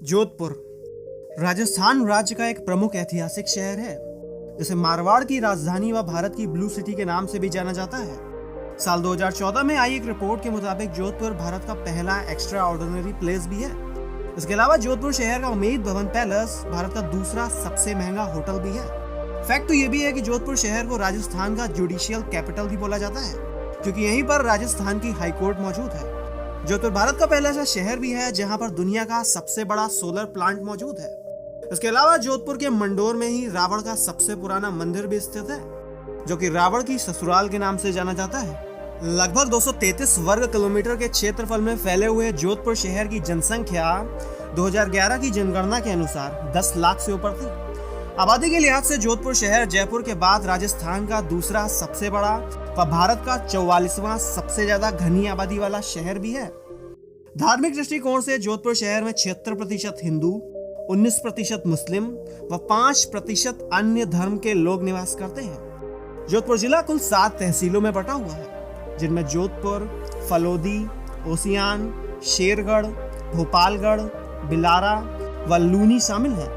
जोधपुर राजस्थान राज्य का एक प्रमुख ऐतिहासिक शहर है, जिसे मारवाड़ की राजधानी व भारत की ब्लू सिटी के नाम से भी जाना जाता है। साल 2014 में आई एक रिपोर्ट के मुताबिक जोधपुर भारत का पहला एक्स्ट्रा ऑर्डिनरी प्लेस भी है। इसके अलावा जोधपुर शहर का उम्मेद भवन पैलेस भारत का दूसरा सबसे महंगा होटल भी है। फैक्ट तो ये भी है कि जोधपुर शहर को राजस्थान का जुडिशियल कैपिटल भी बोला जाता है, क्योंकि यहीं पर राजस्थान की हाई कोर्ट मौजूद है। जोधपुर भारत का पहला ऐसा शहर भी है जहां पर दुनिया का सबसे बड़ा सोलर प्लांट मौजूद है। इसके अलावा जोधपुर के मंडोर में ही रावण का सबसे पुराना मंदिर भी स्थित है, जो कि रावण की ससुराल के नाम से जाना जाता है। लगभग 233 वर्ग किलोमीटर के क्षेत्रफल में फैले हुए जोधपुर शहर की जनसंख्या 2011 की जनगणना के अनुसार 10 लाख से ऊपर थी। आबादी के लिहाज से जोधपुर शहर जयपुर के बाद राजस्थान का दूसरा सबसे बड़ा व भारत का 44वां सबसे ज्यादा घनी आबादी वाला शहर भी है। धार्मिक दृष्टिकोण से जोधपुर शहर में 76% हिंदू, 19% मुस्लिम व 5% अन्य धर्म के लोग निवास करते हैं। जोधपुर जिला कुल 7 तहसीलों में बटा हुआ है, जिनमें जोधपुर, फलोदी, ओसियान, शेरगढ़, भोपालगढ़, बिलारा व लूनी शामिल है।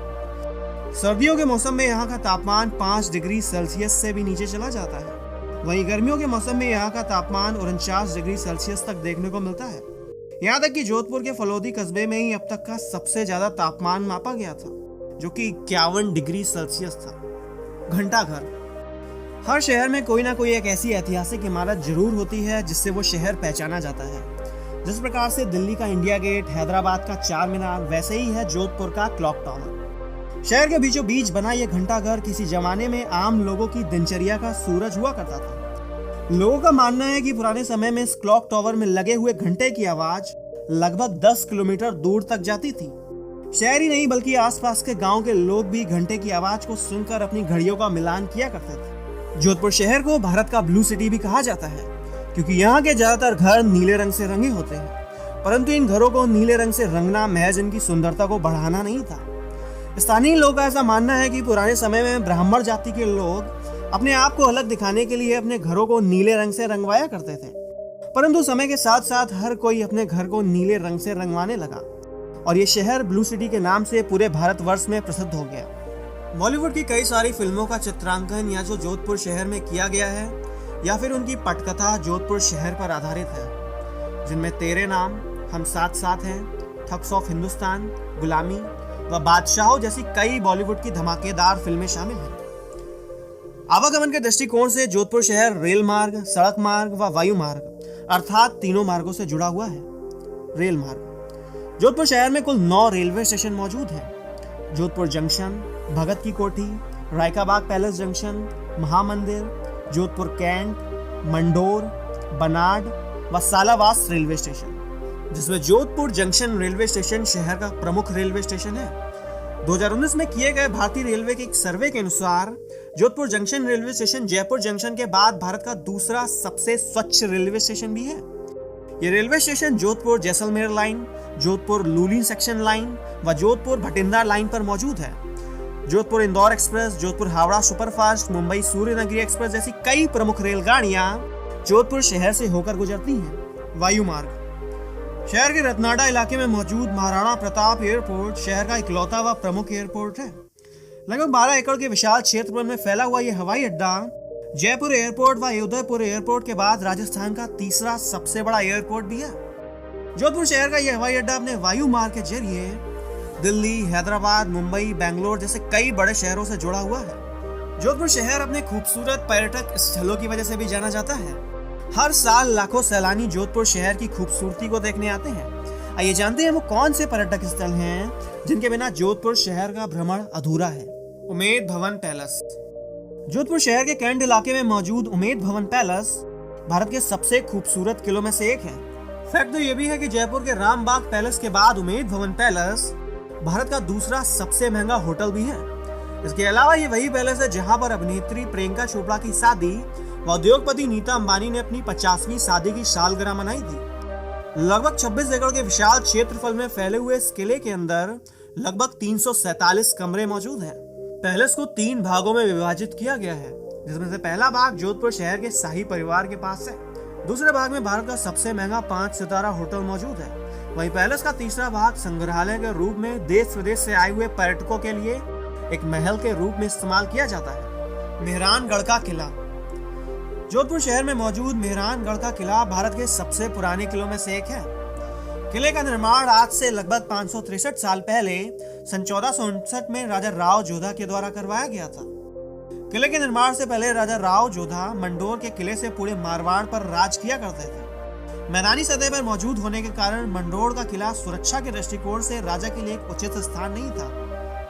सर्दियों के मौसम में यहाँ का तापमान 5 डिग्री सेल्सियस से भी नीचे चला जाता है। वहीं गर्मियों के मौसम में यहाँ का तापमान 49 डिग्री सेल्सियस तक देखने को मिलता है। यहाँ तक कि जोधपुर के फलोदी कस्बे में ही अब तक का सबसे ज्यादा तापमान मापा गया था, जो कि 51 डिग्री सेल्सियस था। घंटाघर। हर शहर में कोई ना कोई एक ऐसी ऐतिहासिक इमारत जरूर होती है जिससे वो शहर पहचाना जाता है। जिस प्रकार से दिल्ली का इंडिया गेट, हैदराबाद का चार मीनार, वैसे ही है जोधपुर का क्लॉक टावर। शहर के बीचों बीच बना यह घंटाघर किसी जमाने में आम लोगों की दिनचर्या का सूरज हुआ करता था। लोगों का मानना है कि पुराने समय में इस क्लॉक टावर में लगे हुए घंटे की आवाज लगभग 10 किलोमीटर दूर तक जाती थी। शहर ही नहीं बल्कि आसपास के गांव के लोग भी घंटे की आवाज को सुनकर अपनी घड़ियों का मिलान किया करते थे। जोधपुर शहर को भारत का ब्लू सिटी भी कहा जाता है, क्योंकि यहाँ के ज्यादातर घर नीले रंग से रंगे होते हैं। परंतु इन घरों को नीले रंग से रंगना महज इनकी सुंदरता को बढ़ाना नहीं था। स्थानीय लोगों का ऐसा मानना है कि पुराने समय में ब्राह्मण जाति के लोग अपने आप को अलग दिखाने के लिए अपने घरों को नीले रंग से रंगवाया करते थे। परंतु समय के साथ साथ हर कोई अपने घर को नीले रंग से रंगवाने लगा और ये शहर ब्लू सिटी के नाम से पूरे भारतवर्ष में प्रसिद्ध हो गया। बॉलीवुड की कई सारी फिल्मों का चित्रांकन या जो जोधपुर शहर में किया गया है या फिर उनकी पटकथा जोधपुर शहर पर आधारित है, जिनमें तेरे नाम, हम साथ साथ हैं, ठग्स ऑफ हिंदुस्तान, गुलामी व बादशाहों जैसी कई बॉलीवुड की धमाकेदार फिल्में शामिल हैं। आवागमन के दृष्टिकोण से जोधपुर शहर रेल मार्ग, सड़क मार्ग व वायु मार्ग अर्थात तीनों मार्गों से जुड़ा हुआ है। रेल मार्ग। जोधपुर शहर में कुल 9 रेलवे स्टेशन मौजूद हैं। Jodhpur junction, Bhagat ki Kothi, Raikabagh palace junction, Mahamandir, Jodhpur cantt, Mandore, Banad व सालावास रेलवे स्टेशन, जिसमें जोधपुर जंक्शन रेलवे स्टेशन शहर का प्रमुख रेलवे स्टेशन है। 2019 में किए गए भारतीय रेलवे के एक सर्वे के अनुसार Jodhpur junction railway station Jaipur junction के बाद भारत का दूसरा सबसे स्वच्छ रेलवे स्टेशन भी है। ये railway station Jodhpur Jaisalmer line, Jodhpur Luni section line व जोधपुर भटिंडा लाइन पर मौजूद है। Jodhpur Indore express, Jodhpur Howrah superfast, Mumbai Suryanagari express जैसी कई प्रमुख रेलगाड़ियां जोधपुर शहर से होकर गुजरती हैं। वायु मार्ग। शहर के रतनाडा इलाके में मौजूद महाराणा प्रताप एयरपोर्ट शहर का इकलौता व प्रमुख एयरपोर्ट है। लगभग 12 एकड़ के विशाल क्षेत्रफल में फैला हुआ यह हवाई अड्डा जयपुर एयरपोर्ट व उदयपुर एयरपोर्ट के बाद राजस्थान का तीसरा सबसे बड़ा एयरपोर्ट भी है। जोधपुर शहर का यह हवाई अड्डा अपने वायु मार्ग के जरिए दिल्ली, हैदराबाद, मुंबई, बेंगलोर जैसे कई बड़े शहरों से जुड़ा हुआ है। जोधपुर शहर अपने खूबसूरत पर्यटक स्थलों की वजह से भी जाना जाता है। हर साल लाखों सैलानी जोधपुर शहर की खूबसूरती को देखने आते हैं। आइए जानते हैं वो कौन से पर्यटक स्थल हैं जिनके बिना जोधपुर शहर का भ्रमण अधूरा है। उम्मेद भवन पैलेस। जोधपुर शहर के कैंट इलाके में मौजूद उम्मेद भवन पैलेस भारत के सबसे खूबसूरत किलों में से एक है। फैक्ट तो ये भी है कि जयपुर के रामबाग पैलेस के बाद उम्मेद भवन पैलेस भारत का दूसरा सबसे महंगा होटल भी है। इसके अलावा ये वही पैलेस है जहां पर अभिनेत्री प्रियंका चोपड़ा की शादी व उद्योगपति नीता अंबानी ने अपनी 50वीं शादी की सालगिरह मनाई थी। लगभग 26 एकड़ के विशाल क्षेत्रफल में फैले हुए इस किले के अंदर लगभग 347 कमरे मौजूद हैं। पैलेस को 3 भागों में विभाजित किया गया है, जिसमें से पहला भाग जोधपुर शहर के शाही परिवार के पास है। दूसरे भाग में भारत का सबसे महंगा 5 सितारा होटल मौजूद है, वहीं पैलेस का तीसरा भाग संग्रहालय के रूप में देश विदेश से आए हुए पर्यटकों के लिए एक महल के रूप में इस्तेमाल किया जाता है। मेहरानगढ़ का किला। जोधपुर शहर में मौजूद मेहरानगढ़ का किला भारत के सबसे पुराने किलों में से एक है। किले का निर्माण आज से लगभग 563 साल पहले सन 1459 में राजा राव जोधा के द्वारा करवाया गया था। किले के निर्माण से पहले राजा राव जोधा मंडोर के किले से पूरे मारवाड़ पर राज किया करते थे। मैदानी सतह पर मौजूद होने के कारण मंडोर का किला सुरक्षा के दृष्टिकोण से राजा के लिए एक उचित स्थान नहीं था,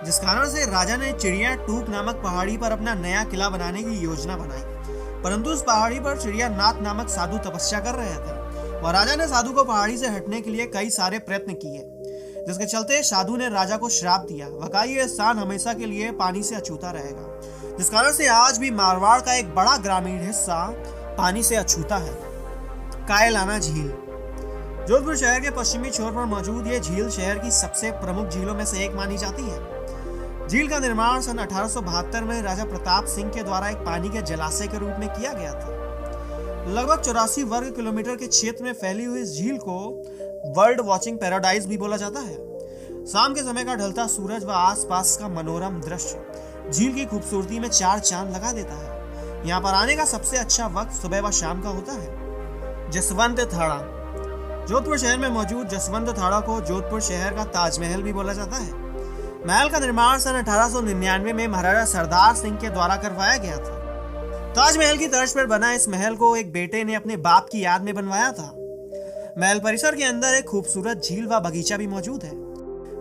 जिस कारण से राजा ने चिड़िया टूक नामक पहाड़ी पर अपना नया किला बनाने की योजना बनाई। परंतु उस पहाड़ी पर चिड़िया नाथ नामक साधु तपस्या कर रहे थे और राजा ने साधु को पहाड़ी से हटने के लिए कई सारे प्रयत्न किए, जिसके चलते साधु ने राजा को श्राप दिया, वह ये स्थान हमेशा के लिए पानी से अछूता रहेगा, जिस कारण से आज भी मारवाड़ का एक बड़ा ग्रामीण हिस्सा पानी से अछूता है। कायलाना झील। जोधपुर शहर के पश्चिमी छोर पर मौजूद ये झील शहर की सबसे प्रमुख झीलों में से एक मानी जाती है। झील का निर्माण सन 1872 में राजा प्रताप सिंह के द्वारा एक पानी के जलाशय के रूप में किया गया था। लगभग 84 वर्ग किलोमीटर के क्षेत्र में फैली हुई इस झील को वर्ल्ड वॉचिंग पैराडाइज भी बोला जाता है। शाम के समय का ढलता सूरज व आसपास का मनोरम दृश्य झील की खूबसूरती में 4 चांद लगा देता है। यहाँ पर आने का सबसे अच्छा वक्त सुबह व शाम का होता है। जसवंत थाड़ा। जोधपुर शहर में मौजूद जसवंत थाड़ा को जोधपुर शहर का ताजमहल भी बोला जाता है। महल का निर्माण सन 1899 में महाराजा सरदार सिंह के द्वारा करवाया गया था। ताजमहल की तर्ज पर बना इस महल को एक बेटे ने अपने बाप की याद में बनवाया था। महल परिसर के अंदर एक खूबसूरत झील व बगीचा भी मौजूद है।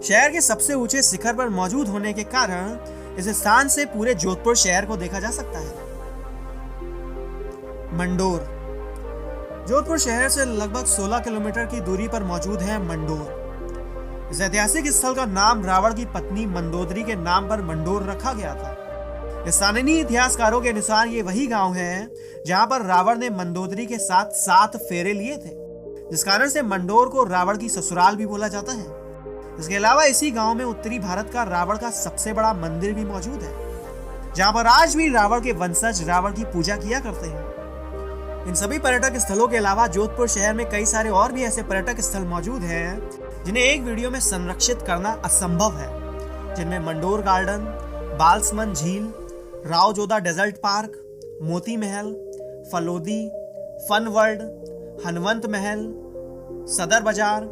शहर के सबसे ऊंचे शिखर पर मौजूद होने के कारण इस स्थान से पूरे जोधपुर शहर को देखा जा सकता है। मंडोर। जोधपुर शहर से लगभग 16 किलोमीटर की दूरी पर मौजूद है मंडोर। इस ऐतिहासिक स्थल का नाम रावण की पत्नी मंदोदरी के नाम पर मंडोर रखा गया था। स्थानीय इतिहासकारों के अनुसार ये वही गांव है जहां पर रावण ने मंदोदरी के साथ 7 फेरे लिए थे, जिस कारण से मंडोर को रावण की ससुराल भी बोला जाता है। इसके अलावा इसी गांव में उत्तरी भारत का रावण का सबसे बड़ा मंदिर भी मौजूद है, जहां पर आज भी रावण के वंशज रावण की पूजा किया करते हैं। इन सभी पर्यटक स्थलों के अलावा जोधपुर शहर में कई सारे और भी ऐसे पर्यटक स्थल मौजूद हैं जिन्हें एक वीडियो में संरक्षित करना असंभव है, जिनमें मंडोर गार्डन, बालसमंद झील, Rao Jodha desert park, Moti Mahal, Phalodi, fun world, Hanumant महल, सदर बाजार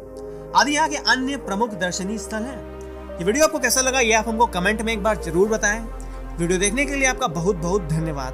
आदि यहाँ के अन्य प्रमुख दर्शनीय स्थल हैं। ये वीडियो आपको कैसा लगा ये आप हमको कमेंट में एक बार जरूर बताएं। वीडियो देखने के लिए आपका बहुत बहुत धन्यवाद।